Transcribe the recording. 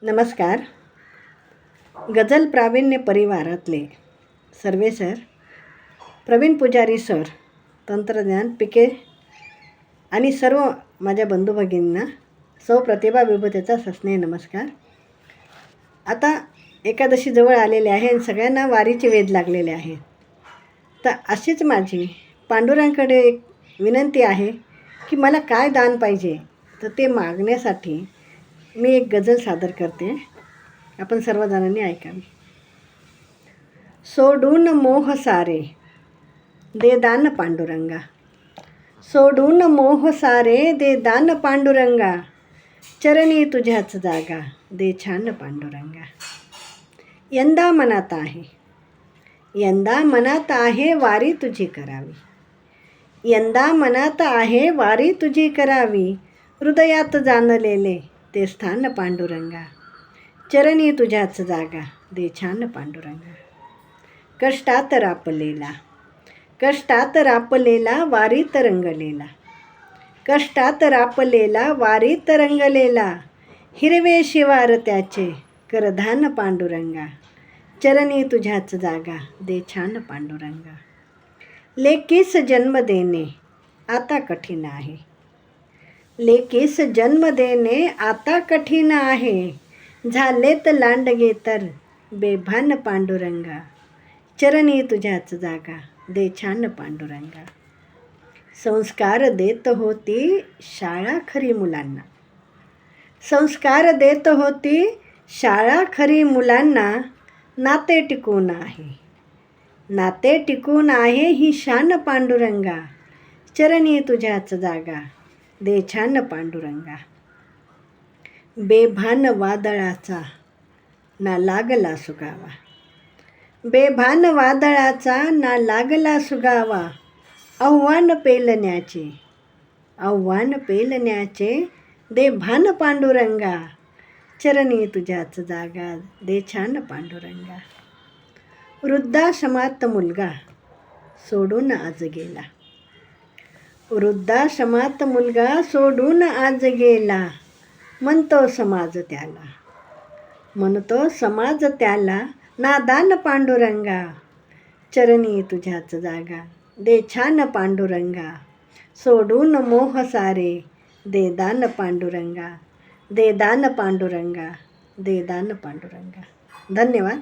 नमस्कार. गझल प्रावीण्य परिवारातले सर्वे सर, प्रवीण पुजारी सर, तंत्रज्ञान पिके आणि सर्व माझ्या बंधू भगिनींना सौ प्रतिभा विभूतेचा सस्नेह नमस्कार. आता एकादशी जवळ आलेले आहे आणि सगळ्यांना वारीचे वेध लागलेले आहे. तर अशीच माझी पांडुरंगाकडे एक विनंती आहे की मला काय दान पाहिजे, तर ते मागण्यासाठी मी एक गझल सादर करते. आपण सर्वजणांनी ऐकावी. सोडून मोह सारे दे दान पांडुरंगा, सोडून मोह सारे दे दान पांडुरंगा, चरणी तुझ्याच जागा दे छान पांडुरंगा. यंदा मनात आहे, यंदा मनात आहे वारी तुझी करावी, यंदा मनात आहे वारी तुझी करावी, हृदयात जाणलेले ते स्थान पांडुरंगा, चरणी तुझ्याच जागा दे छान पांडुरंगा. कष्टात रापलेला, कष्टात रापलेला वारीत रंगलेला, कष्टात रापलेला वारीत रंगलेला, हिरवे शिवार त्याचे करधान पांडुरंगा, चरणी तुझ्याच जागा दे छान पांडुरंगा. लेकीस जन्म देणे आता कठीण आहे, लेकीस जन्म देणे आता कठीण आहे, झालेत लांडगे तर बेभान पांडुरंगा, चरणी तुझ्याच जागा दे छान पांडुरंगा. संस्कार देत होती शाळा खरी मुलांना, संस्कार देत होती शाळा खरी मुलांना, नाते टिकून आहे, नाते टिकून आहे ही शान पांडुरंगा, चरणी तुझ्याच जागा दे छान पांडुरंगा. बेभान वादळाचा ना लागला सुगावा, बेभान वादळाचा ना लागला सुगावा, आव्हान पेलण्याचे, आव्हान पेलण्याचे दे भान पांडुरंगा, चरणी तुझ्याच जागा दे छान पांडुरंगा. वृद्धाश्रमात मुलगा सोडून आज गेला, वृद्धाश्रमात मुलगा सोडून आज गेला, म्हणतो समाज त्याला, म्हणतो समाज त्याला नादान पांडुरंगा, चरणी तुझ्याच जागा दे छान पांडुरंगा. सोडून मोह सारे दे दान पांडुरंगा, दे दान पांडुरंगा, दे दान पांडुरंगा. धन्यवाद.